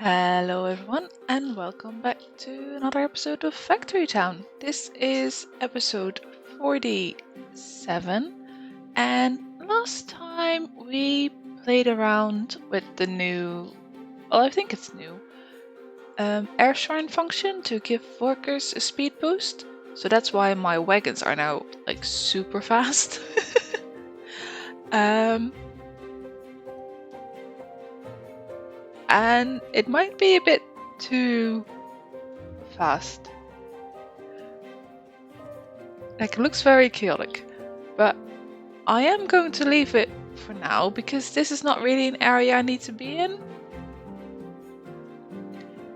Hello everyone and welcome back to another episode of Factory Town. This is episode 47 and last time we played around with the new, well I think it's new, air shrine function to give workers a speed boost. So that's why my wagons are now like super fast. And it might be a bit too fast. Like, it looks very chaotic, but I am going to leave it for now because this is not really an area I need to be in.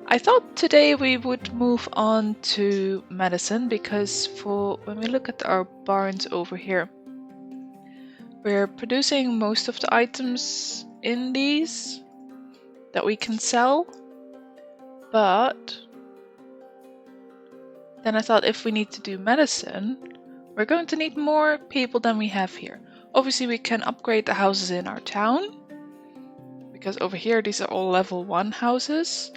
I thought today we would move on to medicine because for when we look at our barns over here, we're producing most of the items in these that we can sell, but then I thought if we need to do medicine, we're going to need more people than we have here. Obviously we can upgrade the houses in our town, because over here these are all level 1 houses.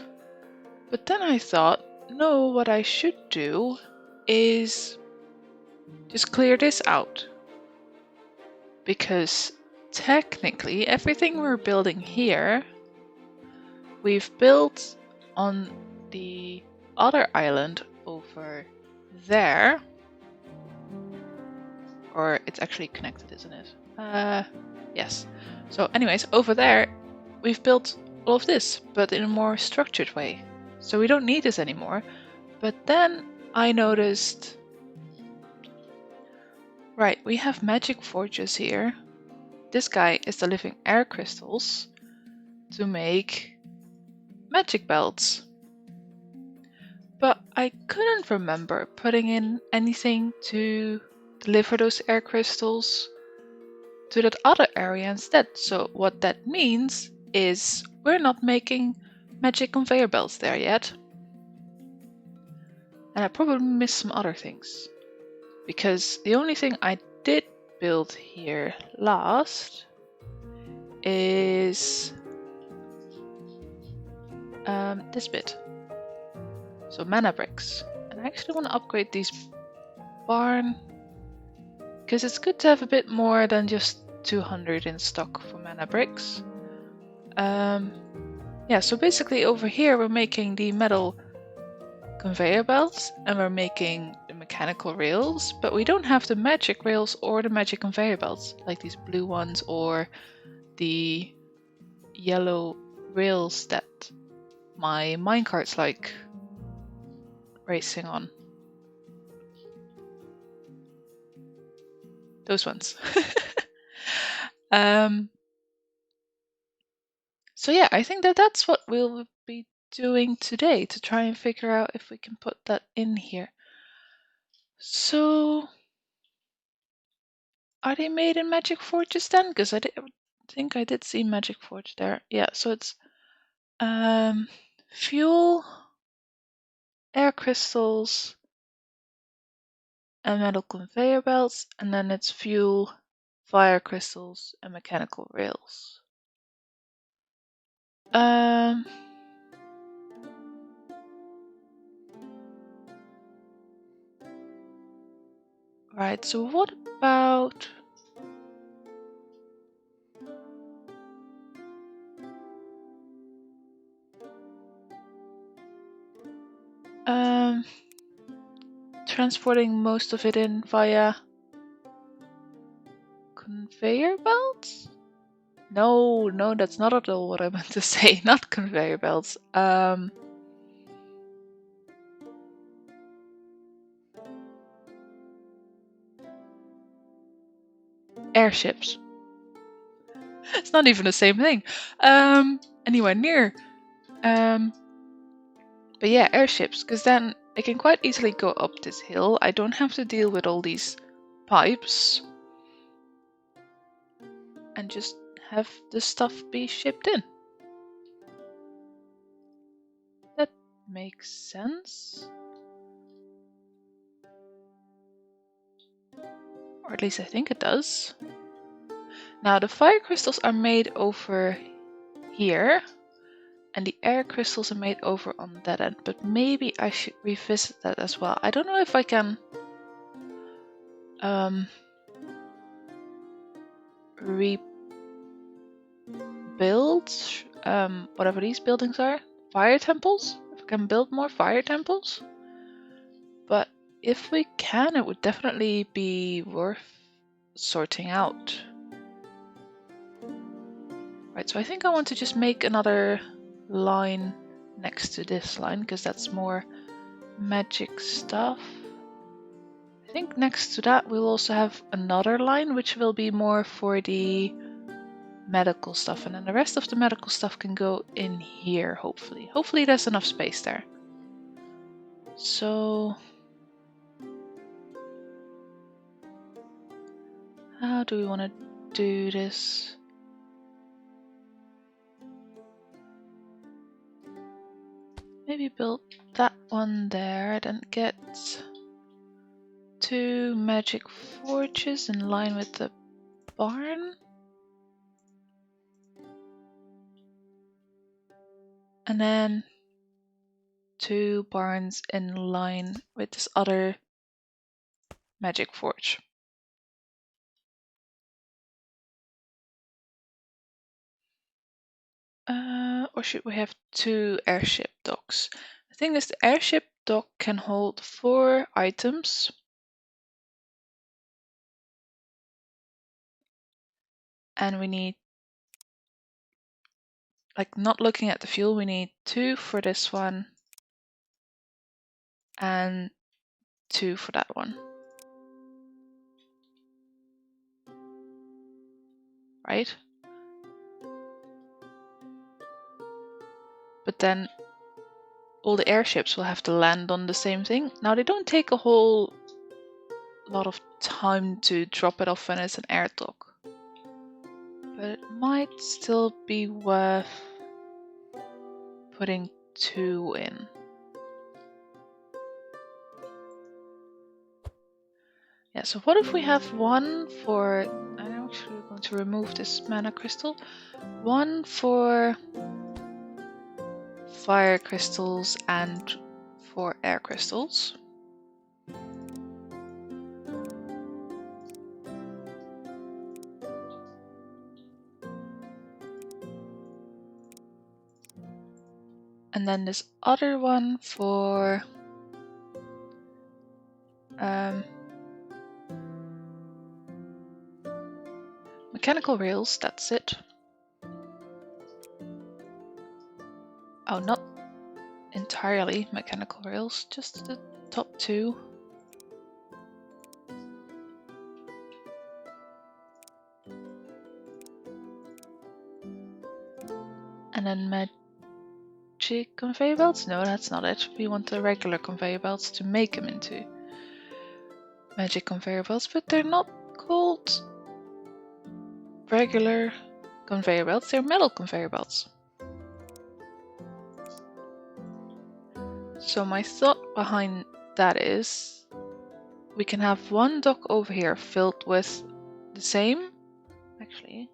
But then I thought, no, what I should do is just clear this out. Because technically everything we're building here, we've built on the other island over there. Or it's actually connected, isn't it? Yes. So anyways, over there we've built all of this, but in a more structured way. So we don't need this anymore. But then I noticed, right, we have magic forges here. This guy is delivering air crystals to make magic belts. But I couldn't remember putting in anything to deliver those air crystals to that other area instead. So what that means is we're not making magic conveyor belts there yet. And I probably missed some other things. Because the only thing I did build here last is this bit. So mana bricks. And I actually want to upgrade these barn, because it's good to have a bit more than just 200 in stock for mana bricks. Yeah, so basically over here we're making the metal conveyor belts and we're making the mechanical rails, but we don't have the magic rails or the magic conveyor belts, like these blue ones or the yellow rails that my minecarts like racing on. Those ones. So yeah, I think that's what we'll be doing today, to try and figure out if we can put that in here. So are they made in magic forges then? Because I think I did see magic forge there. Yeah, so it's fuel, air crystals, and metal conveyor belts, and then it's fuel, fire crystals, and mechanical rails. Right, so what about transporting most of it in via conveyor belts? No, that's not at all what I meant to say. Not conveyor belts. Airships. It's not even the same thing. Anywhere near. But yeah, airships, because then I can quite easily go up this hill. I don't have to deal with all these pipes. And just have the stuff be shipped in. That makes sense. Or at least I think it does. Now the fire crystals are made over here. And the air crystals are made over on that end, but maybe I should revisit that as well. I don't know if I can rebuild whatever these buildings are. Fire temples? If I can build more fire temples? But if we can, it would definitely be worth sorting out. Right, so I think I want to just make another line next to this line, because that's more magic stuff. I think next to that we'll also have another line, which will be more for the medical stuff, and then the rest of the medical stuff can go in here, hopefully. Hopefully there's enough space there. So how do we want to do this? Maybe build that one there, then get 2 magic forges in line with the barn. And then 2 barns in line with this other magic forge. Or should we have 2 airship docks? The thing is, the airship dock can hold 4 items. And we need, like, not looking at the fuel, we need 2 for this one and 2 for that one. Right? But then all the airships will have to land on the same thing. Now, they don't take a whole lot of time to drop it off when it's an air dock, but it might still be worth putting 2 in. Yeah, so what if we have 1 for, I'm actually going to remove this mana crystal, 1 for fire crystals and 4 air crystals. And then this other one for mechanical rails, that's it. Oh, not entirely mechanical rails, just the top 2. And then magic conveyor belts? No, that's not it. We want the regular conveyor belts to make them into magic conveyor belts, but they're not called regular conveyor belts, they're metal conveyor belts. So my thought behind that is we can have 1 dock over here filled with the same. Actually,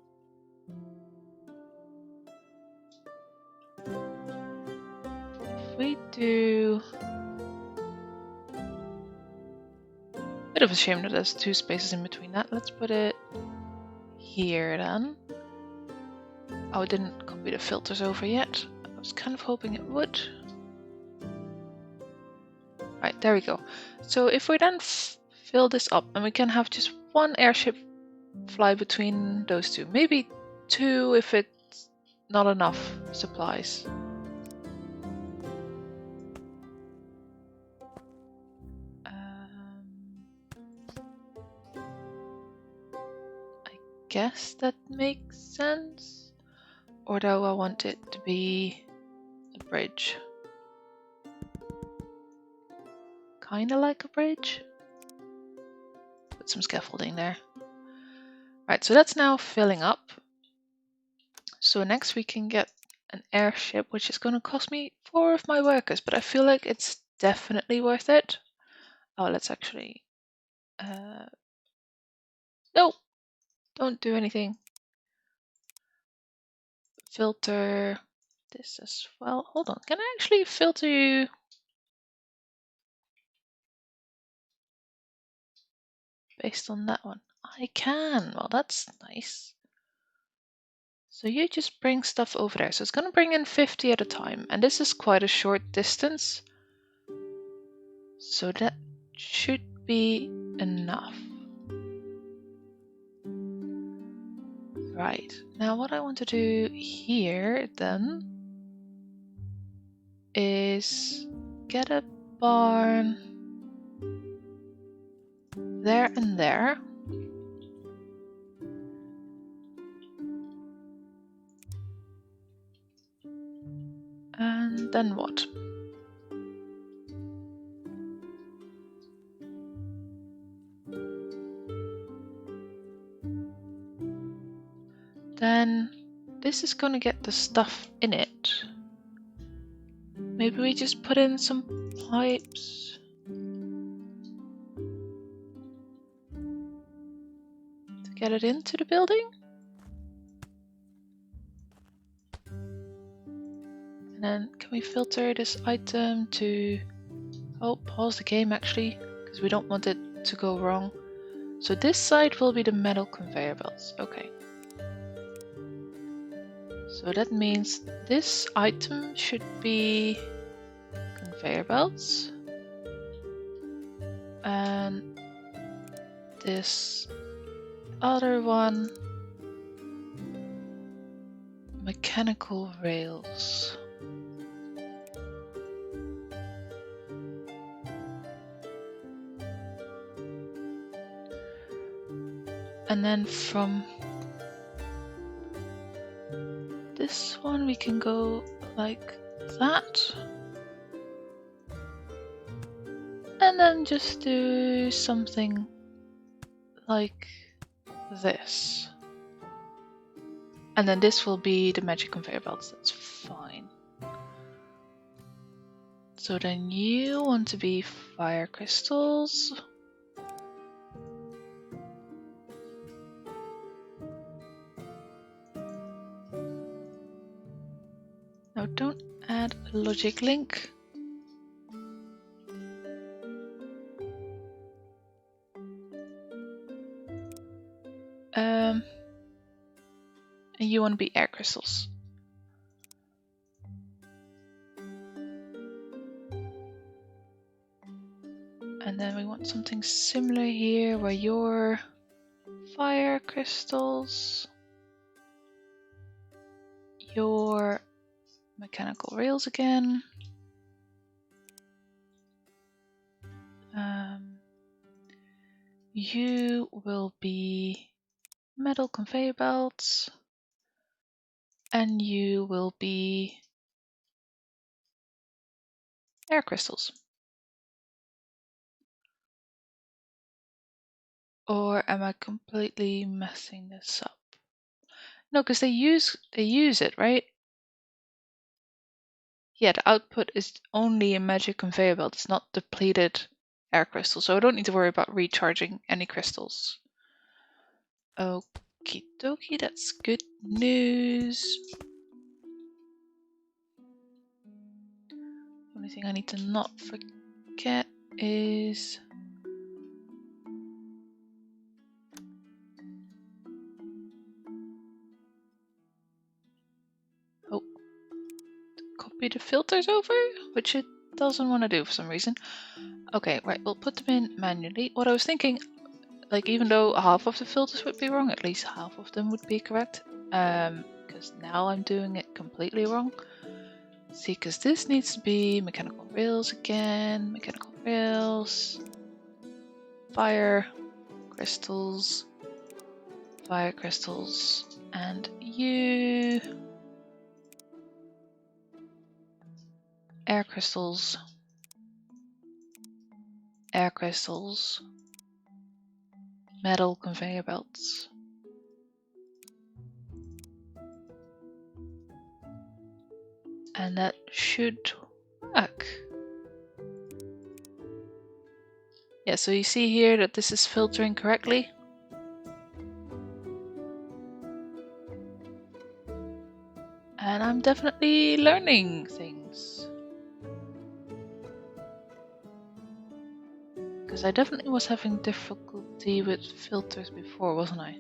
if we do, bit of a shame that there's 2 spaces in between that. Let's put it here then. Oh, it didn't copy the filters over yet. I was kind of hoping it would. Right, there we go. So if we then fill this up, and we can have just 1 airship fly between those 2. Maybe 2 if it's not enough supplies. I guess that makes sense. Or do I want it to be a bridge? Kinda like a bridge. Put some scaffolding there. Right, so that's now filling up. So next we can get an airship, which is going to cost me 4 of my workers, but I feel like it's definitely worth it. Oh, let's actually... no! Don't do anything. Filter this as well. Hold on, can I actually filter you? Based on that one. I can. Well, that's nice. So you just bring stuff over there. So it's going to bring in 50 at a time. And this is quite a short distance. So that should be enough. Right. Now what I want to do here then is get a barn there and there. And then what? Then this is going to get the stuff in it. Maybe we just put in some pipes to get it into the building. And then can we filter this item to... Oh, pause the game actually, because we don't want it to go wrong. So this side will be the metal conveyor belts. Okay. So that means this item should be conveyor belts. And this other one, mechanical rails. And then from this one we can go like that. And then just do something like this. And then this will be the magic conveyor belts, that's fine. So then you want to be fire crystals. Now don't add a logic link. And you want to be air crystals. And then we want something similar here where you're fire crystals, your mechanical rails again. You will be metal conveyor belts, and you will be air crystals. Or am I completely messing this up? No, because they use it, right? Yeah, the output is only a magic conveyor belt. It's not depleted air crystals, so I don't need to worry about recharging any crystals. Okie dokie, that's good news. The only thing I need to not forget is... Oh, copy the filters over, which it doesn't want to do for some reason. Okay, right, we'll put them in manually. What I was thinking, like even though half of the filters would be wrong, at least half of them would be correct. Because now I'm doing it completely wrong. See, because this needs to be mechanical rails again, mechanical rails, fire crystals, and you, air crystals, metal conveyor belts. And that should work. Yeah, so you see here that this is filtering correctly. And I'm definitely learning things. Because I definitely was having difficulty with filters before, wasn't I?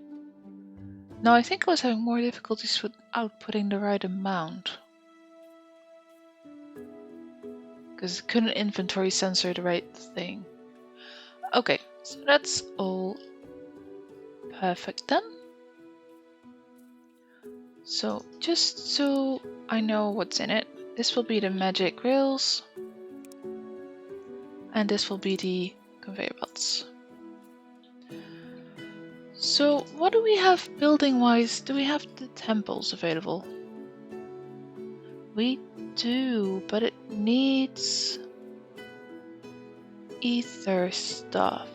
No, I think I was having more difficulties with outputting the right amount. Because it couldn't inventory censor the right thing. Okay, so that's all perfect then. So just so I know what's in it, this will be the magic rails. And this will be the conveyor belts. So what do we have building wise? Do we have the temples available? We do, but it needs ether stuff.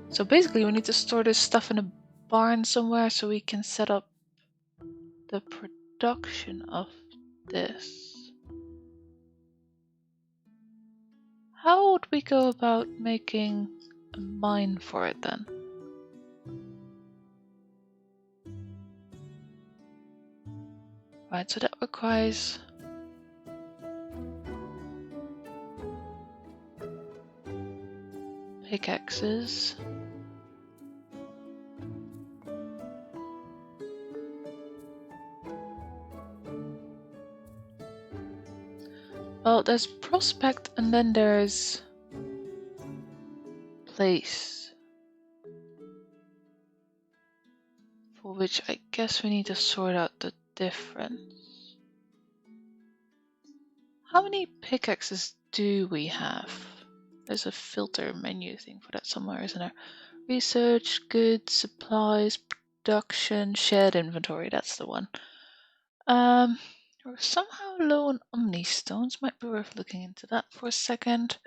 So basically we need to store this stuff in a barn somewhere so we can set up the production of this. How would we go about making a mine for it then? Right, so that requires pickaxes. Well, there's prospect and then there's place, for which I guess we need to sort out the difference. How many pickaxes do we have? There's a filter menu thing for that somewhere, isn't there? Research, goods, supplies, production, shared inventory, that's the one. We're somehow low on omnistones, might be worth looking into that for a second.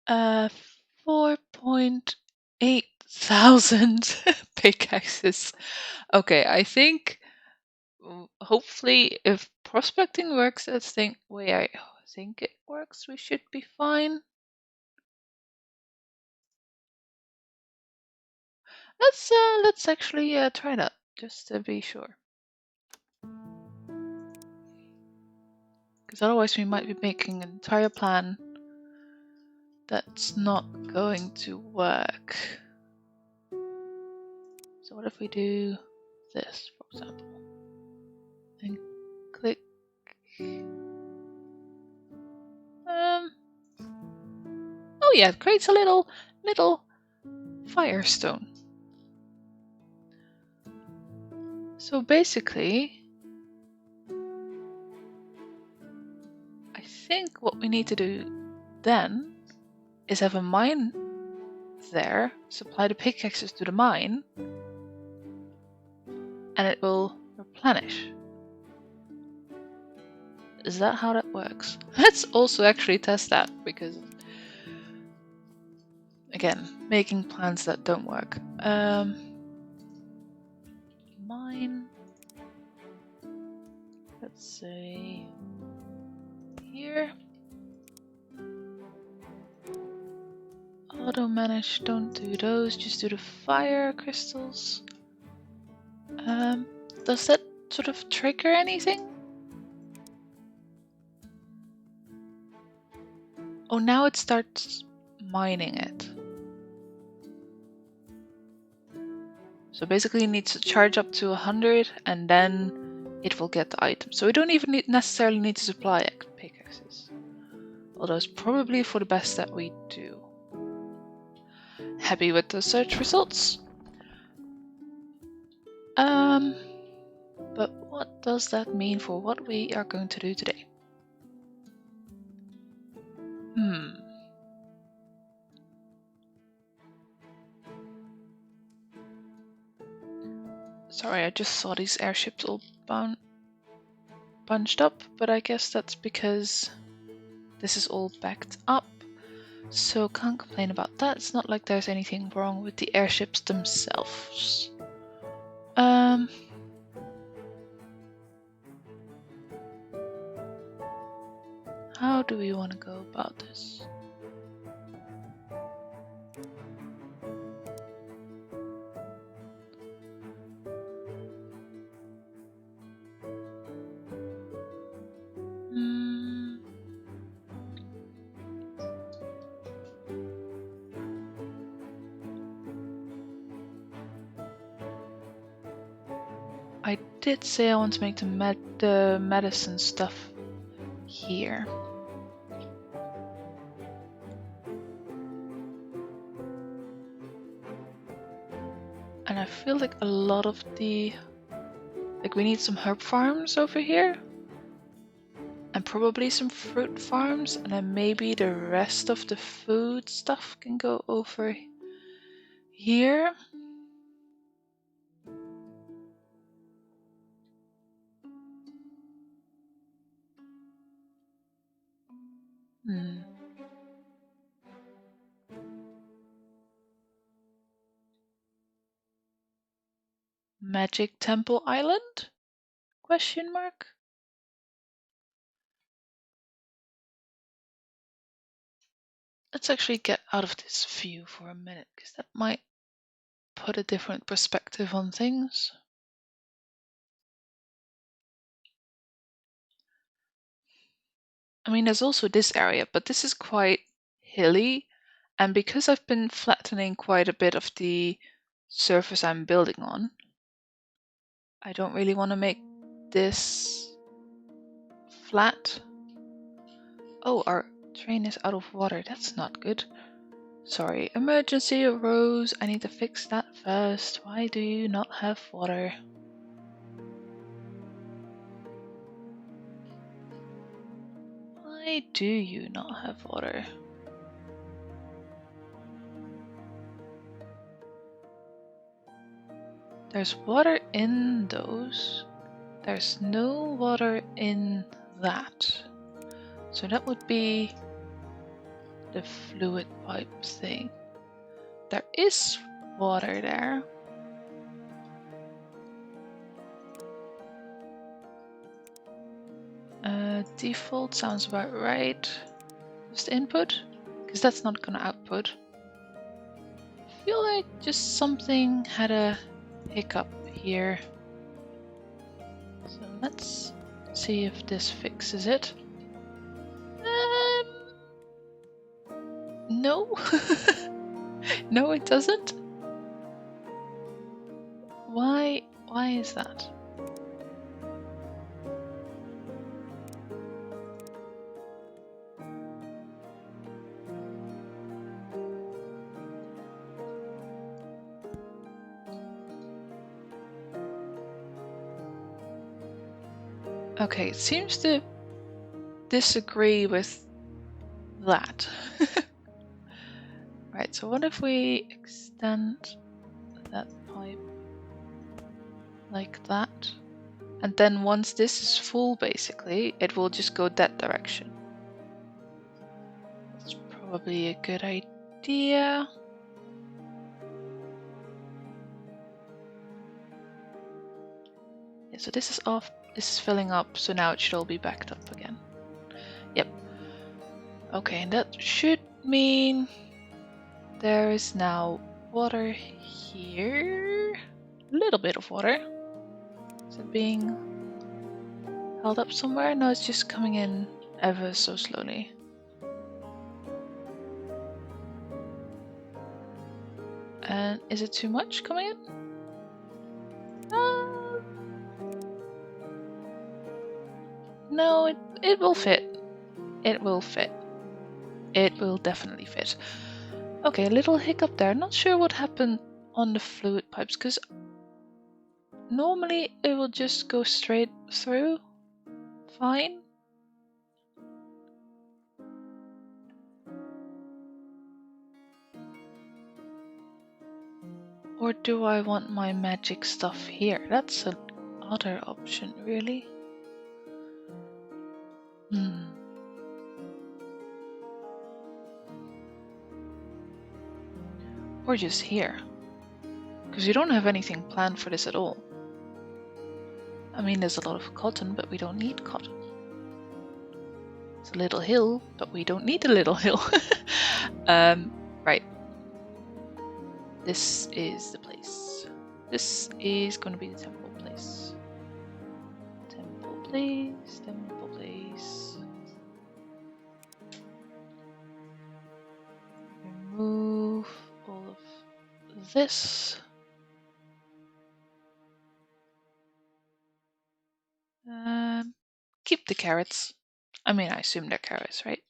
4.8 thousand pickaxes. Okay, I think hopefully if prospecting works as way I think it works, we should be fine. Let's actually try that just to be sure. Because otherwise we might be making an entire plan that's not going to work. So what if we do this, for example? And click. Oh yeah, it creates a little firestone. So basically, I think what we need to do then is have a mine there, supply the pickaxes to the mine, and it will replenish. Is that how that works? Let's also actually test that, because again, making plans that don't work. Mine, let's say here. Auto manage, don't do those, just do the fire crystals. Does that sort of trigger anything? Oh, now it starts mining it. So basically it needs to charge up to 100 and then it will get the item. So we don't even necessarily need to supply pickaxes. Although it's probably for the best that we do. Happy with the search results. But what does that mean for what we are going to do today? Sorry, I just saw these airships all bunched up, but I guess that's because this is all backed up. So can't complain about that. It's not like there's anything wrong with the airships themselves. How do we want to go about this? did say I want to make the medicine stuff here. And I feel like a lot of the... Like we need some herb farms over here. And probably some fruit farms. And then maybe the rest of the food stuff can go over here. Magic Temple Island? Question mark? Let's actually get out of this view for a minute, because that might put a different perspective on things. I mean, there's also this area, but this is quite hilly. And because I've been flattening quite a bit of the surface I'm building on, I don't really want to make this flat. Oh, our train is out of water. That's not good. Sorry, emergency arose. I need to fix that first. Why do you not have water? Why do you not have water? There's water in those. There's no water in that. So that would be the fluid pipe thing. There is water there. Default sounds about right. Just input, because that's not gonna output. I feel like just something had a hiccup here. So let's see if this fixes it. No. No, it doesn't. Why is that? Okay, it seems to disagree with that. Right, so what if we extend that pipe like that? And then once this is full, basically, it will just go that direction. That's probably a good idea. Yeah, so this is off, this is filling up, so now it should all be backed up again. Yep. Okay, and that should mean there is now water here. A little bit of water. Is it being held up somewhere? No, it's just coming in ever so slowly. And is it too much coming in? No, it will fit. It will fit. It will definitely fit. Okay, a little hiccup there. Not sure what happened on the fluid pipes, because normally it will just go straight through. Fine. Or do I want my magic stuff here? That's another option, really. Or just here. Because you don't have anything planned for this at all. I mean, there's a lot of cotton, but we don't need cotton. It's a little hill, but we don't need a little hill. Right. This is the place. This is going to be the temple place. Temple place, temple place. Remove all of this. carrots. I mean, I assume they're carrots, right?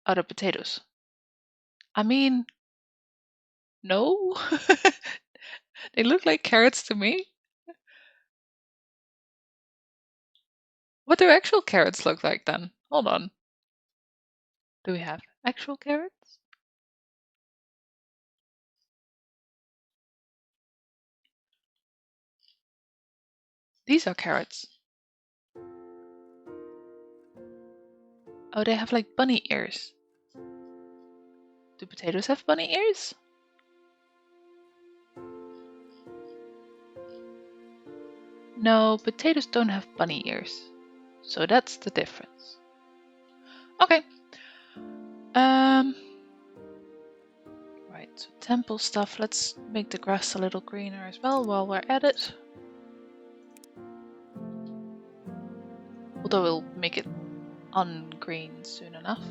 Oh, they're potatoes. I mean, no. They look like carrots to me. What do actual carrots look like then? Hold on. Do we have actual carrots? These are carrots. Oh, they have like bunny ears. Do potatoes have bunny ears? No, potatoes don't have bunny ears. So that's the difference. Okay. Right, so temple stuff. Let's make the grass a little greener as well while we're at it. Although we'll make it ungreen soon enough.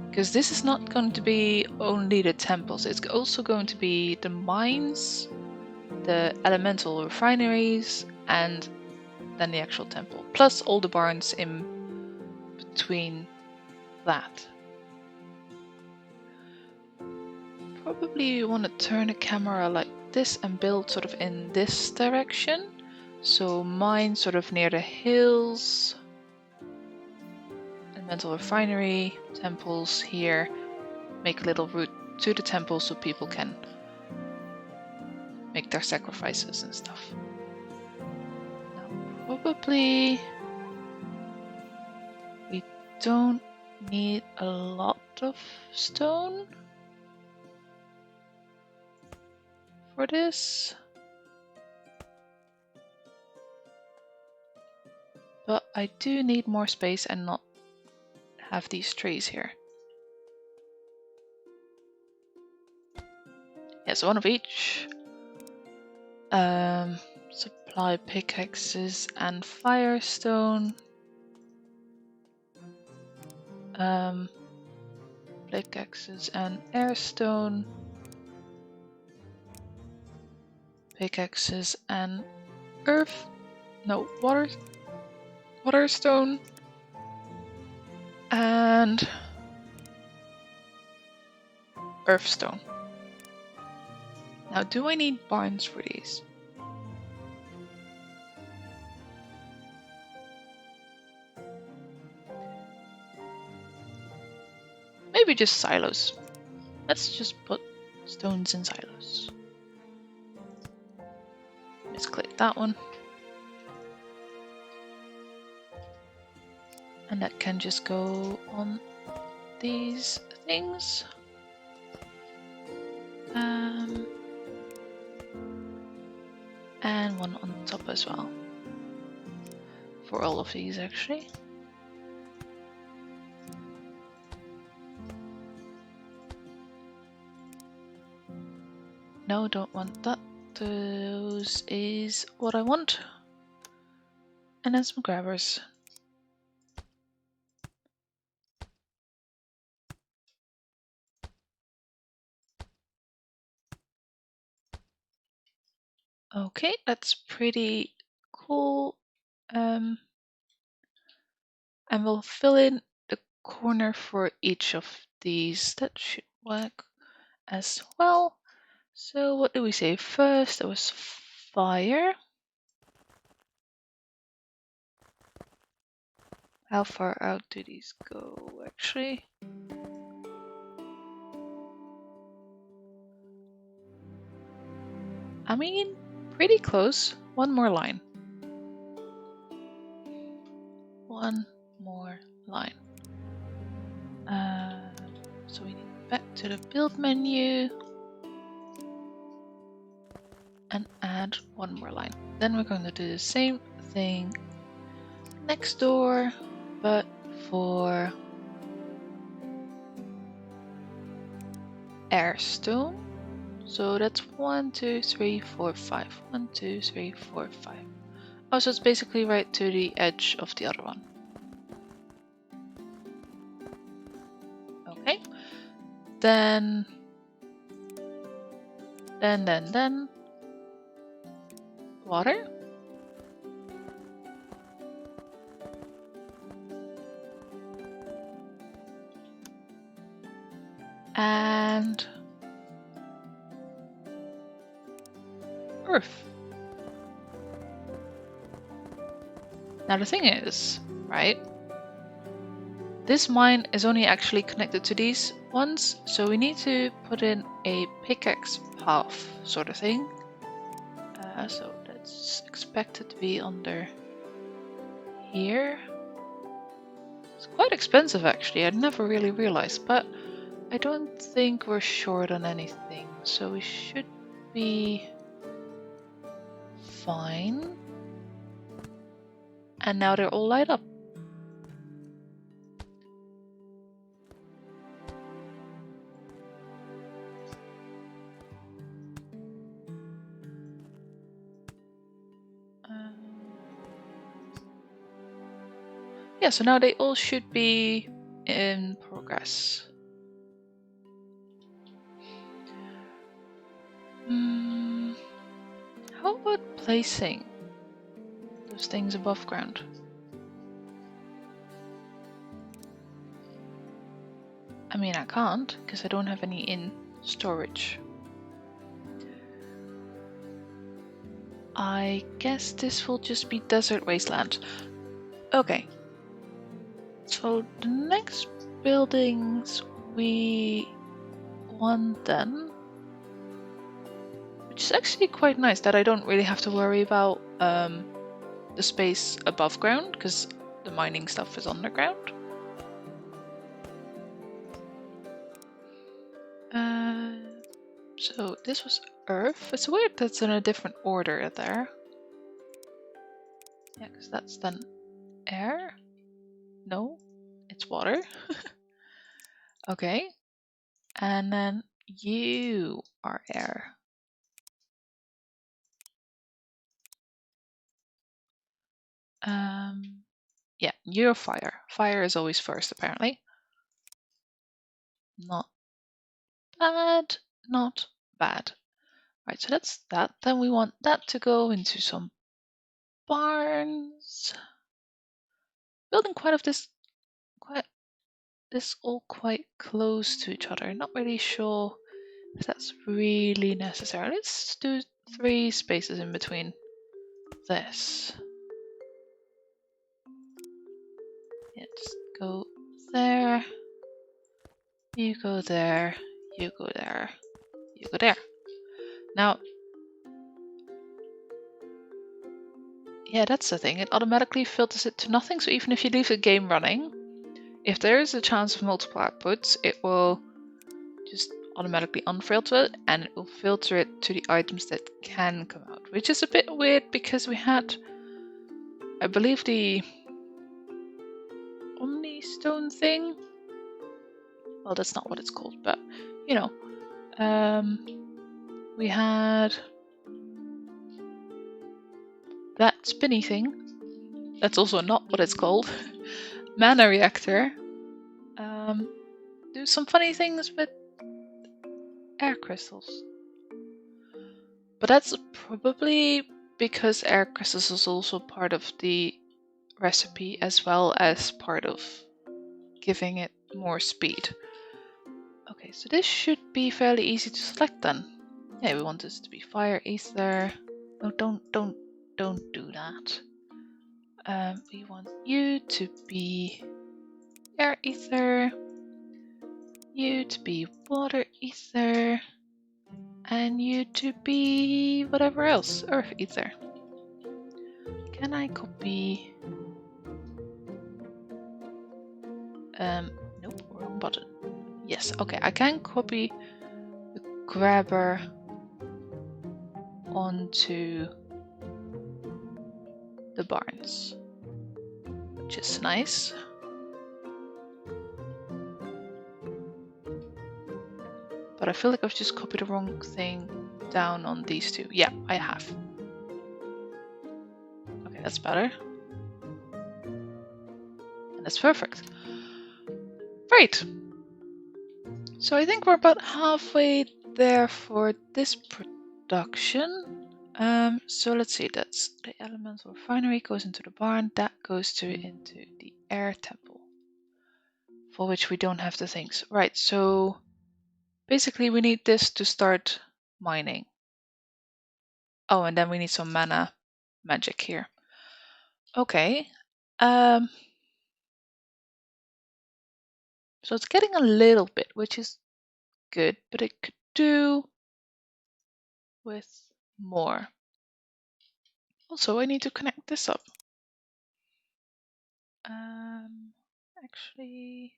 Because this is not going to be only the temples, it's also going to be the mines, the elemental refineries, and then the actual temple. Plus all the barns in between that. Probably you want to turn the camera like this and build sort of in this direction. So mine sort of near the hills. Elemental refinery, temples here. Make a little route to the temple so people can make their sacrifices and stuff. Now, probably we don't need a lot of stone for this. But I do need more space and not have these trees here. Yes, one of each. Supply pickaxes and firestone. Pickaxes and airstone. Pickaxes and waterstone. And earthstone. Now, do I need barns for these? Maybe just silos. Let's just put stones in silos. Let's click that one. And that can just go on these things. And one on top as well. For all of these, actually. No, don't want that. Those is what I want. And then some grabbers. Okay, that's pretty cool. And we'll fill in the corner for each of these. That should work as well. So what do we say first? There was fire. How far out do these go, actually? I mean, pretty close. One more line. One more line. So we need back to the build menu and add one more line. Then we're going to do the same thing next door, but for airstone. So that's 1, 2, 3, 4, 5. 1, 2, 3, 4, 5. Oh, so it's basically right to the edge of the other one. Okay. Then water. and earth. Now the thing is, right, this mine is only actually connected to these ones, so we need to put in a pickaxe path sort of thing. So that's expected to be under here. It's quite expensive actually, I never really realized, but I don't think we're short on anything, so we should be fine. And now they're all light up. Yeah, so now they all should be in progress. How about placing those things above ground? I mean, I can't, because I don't have any in storage. I guess this will just be desert wasteland. Okay. So the next buildings we want then, which is actually quite nice that I don't really have to worry about the space above ground, because the mining stuff is underground. So this was earth. It's weird that's in a different order there. Yeah, because that's then air. No, it's water. Okay. And then you are air. Yeah, you're fire. Fire is always first, apparently. Not bad, not bad. Right, so that's that. Then we want that to go into some barns. Building this all quite close to each other. Not really sure if that's really necessary. Let's do 3 spaces in between this. Yeah, just go there. You go there. You go there. You go there. Now, yeah, that's the thing. It automatically filters it to nothing. So even if you leave the game running, if there is a chance of multiple outputs, it will just automatically unfilter it, and it will filter it to the items that can come out, which is a bit weird because we had, I believe, the Omni-stone thing. Well, that's not what it's called, but you know, we had that spinny thing. That's also not what it's called. Mana reactor. Do some funny things with air crystals. But that's probably because air crystals is also part of the recipe as well as part of giving it more speed. Okay, so this should be fairly easy to select then. Yeah, we want this to be fire, ether. No, don't do that. We want you to be air ether, you to be water ether, and you to be whatever else, earth ether. Can I copy? Nope, wrong button. Yes, okay, I can copy the grabber onto the barns, which is nice. But I feel like I've just copied the wrong thing down on these 2. Yeah, I have. Okay, that's better. And that's perfect. Great. So I think we're about halfway there for this production. So let's see, that's the elemental refinery goes into the barn, that goes into the air temple, for which we don't have the things. Right, so Basically, we need this to start mining. Oh, and then we need some mana magic here. Okay. So it's getting a little bit, which is good, but it could do with more. Also, I need to connect this up. Actually,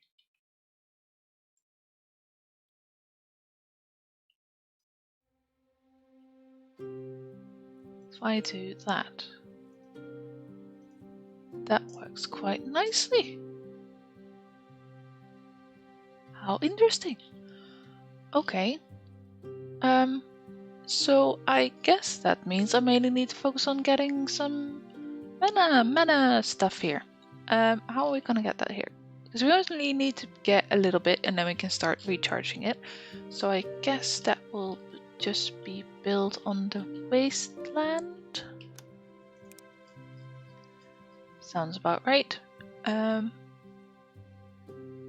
if I do that, that works quite nicely. How interesting. Okay. So I guess that means I mainly need to focus on getting some mana stuff here. How are we gonna get that here? Because we only need to get a little bit and then we can start recharging it. So I guess that will just be built on the wasteland. Sounds about right.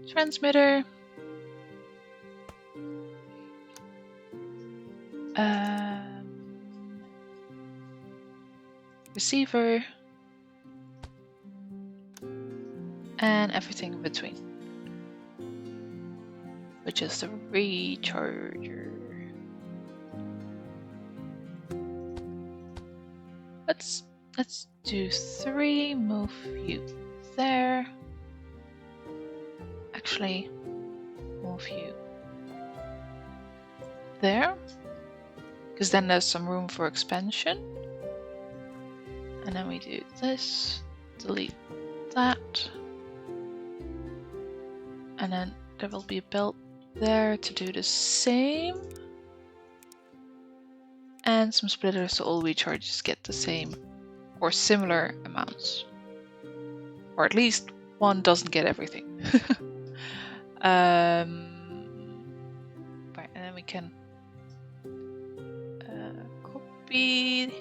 Transmitter. Receiver. And everything in between. Which is the recharger. Let's do 3, move you there. Actually, move you there. Because then there's some room for expansion. And then we do this, delete that. And then there will be a belt there to do the same. And some splitters so all recharges get the same or similar amounts. Or at least one doesn't get everything. Right, and then we can copy.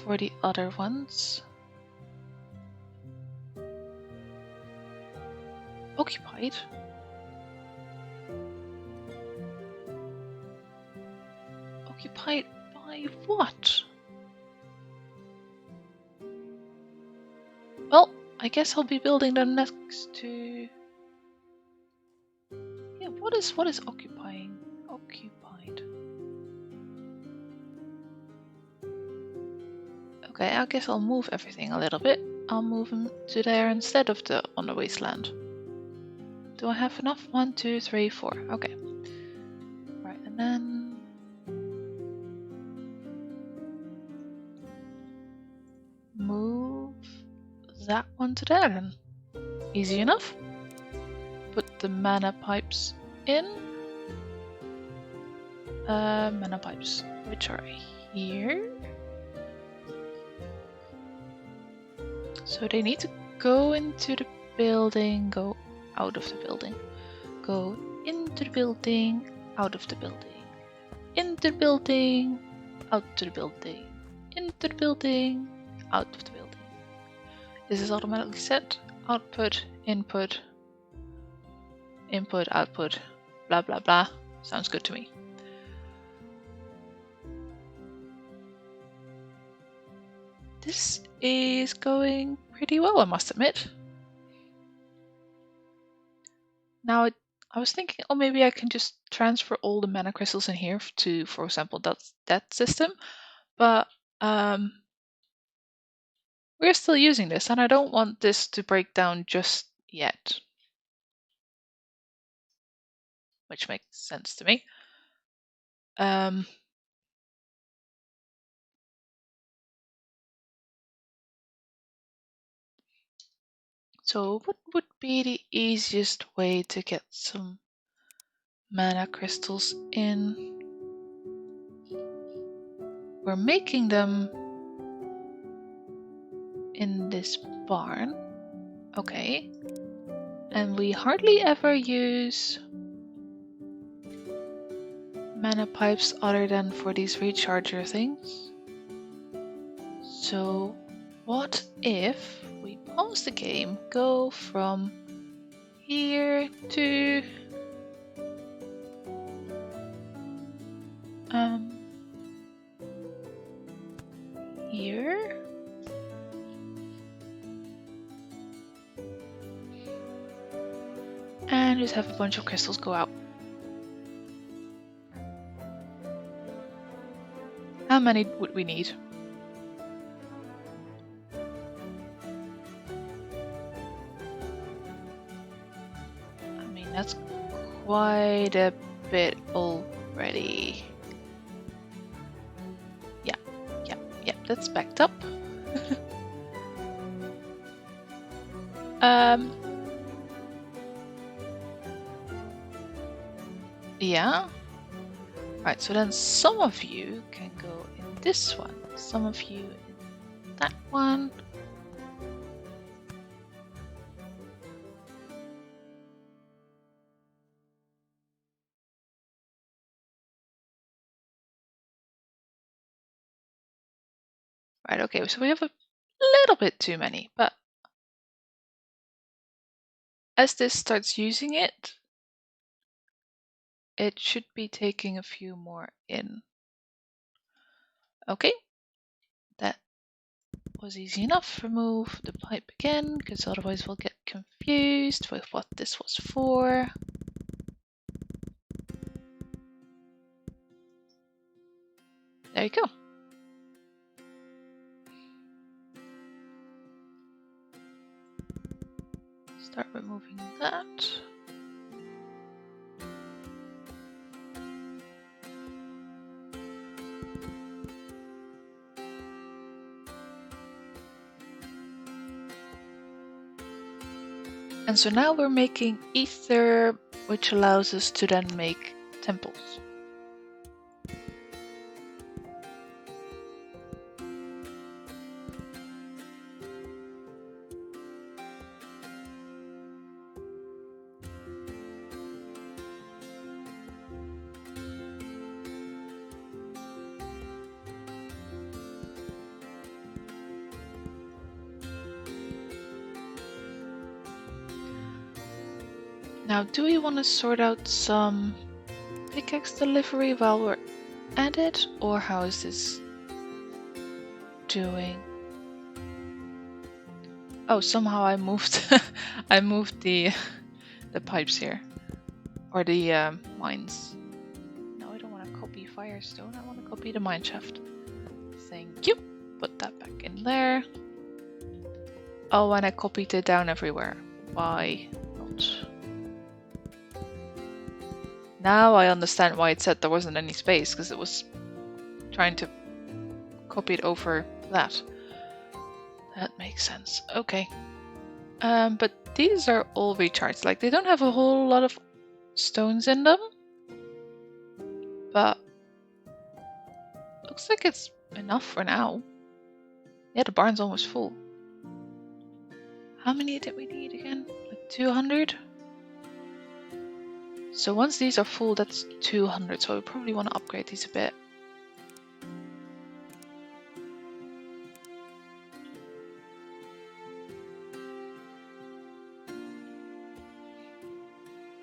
For the other ones. Occupied. Occupied by what? Well, I guess I'll be building them next to... Yeah, what is occupying? Occupied. Okay, I guess I'll move everything a little bit. I'll move them to there instead of on the wasteland. Do I have enough? 1, 2, 3, 4. Okay. Right, and then... move that one to there then. Easy enough. Put the mana pipes in. Mana pipes, which are here. So they need to go into the building, go out of the building. Go into the building, out of the building. Into the building, out to the building. Into the building, out of the building. This is automatically set. Output, input, input, output, blah blah blah. Sounds good to me. This is going pretty well, I must admit. Now, I was thinking, oh, maybe I can just transfer all the mana crystals in here to, for example, that system. But we're still using this, and I don't want this to break down just yet. Which makes sense to me. So what would be the easiest way to get some mana crystals in? We're making them in this barn. Okay. And we hardly ever use mana pipes other than for these recharger things. So what if we pause the game, go from here to here. And just have a bunch of crystals go out. How many would we need? I mean, that's quite a bit already. Yeah, that's backed up. Yeah. Right, so then some of you can go in this one, some of you in that one. Right, okay, so we have a little bit too many, but as this starts using it, it should be taking a few more in. Okay, that was easy enough. Remove the pipe again, because otherwise we'll get confused with what this was for. There you go. Start removing that. And so now we're making ether, which allows us to then make temples. Now, do we want to sort out some pickaxe delivery while we're at it, or how is this doing? Oh, somehow I moved I moved the pipes here, or the mines. No, I don't want to copy Firestone. I want to copy the mine shaft. Thank you. Put that back in there. Oh, and I copied it down everywhere. Why not? Now I understand why it said there wasn't any space, because it was trying to copy it over that. That makes sense. Okay. But these are all recharged. Like, they don't have a whole lot of stones in them. But looks like it's enough for now. Yeah, the barn's almost full. How many did we need again? Like 200? So once these are full, that's 200. So we probably want to upgrade these a bit.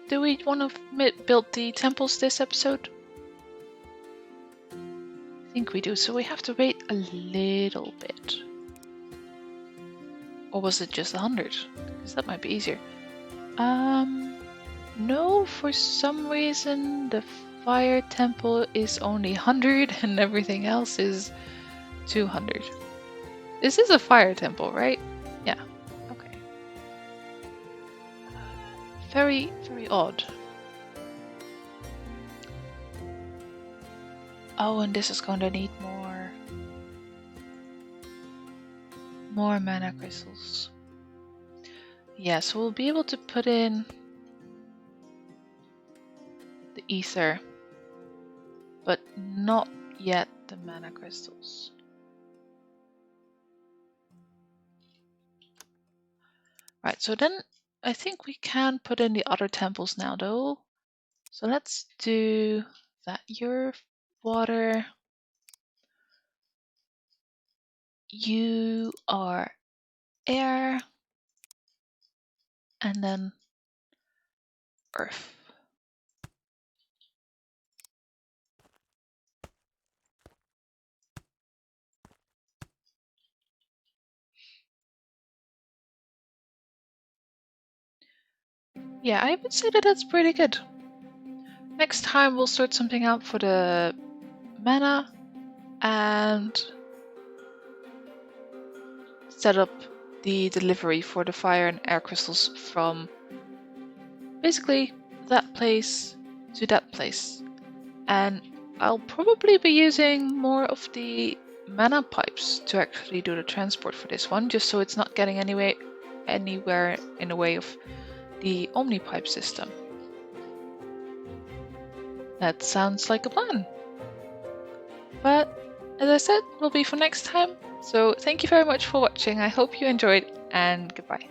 Do we want to build the temples this episode? I think we do. So we have to wait a little bit. Or was it just 100? Because that might be easier. No, for some reason the fire temple is only 100 and everything else is 200. This is a fire temple, right? Yeah, okay. Very, very odd. Oh, and this is going to need more mana crystals. Yeah, so we'll be able to put in the ether, but not yet the mana crystals. Right, so then I think we can put in the other temples now though. So let's do that. Your water. You are air, and then earth. Yeah, I would say that that's pretty good. Next time we'll sort something out for the mana and set up the delivery for the fire and air crystals from basically that place to that place. And I'll probably be using more of the mana pipes to actually do the transport for this one, just so it's not getting anywhere in the way of the Omni pipe system. That sounds like a plan. But as I said, will be for next time. So thank you very much for watching. I hope you enjoyed, and goodbye.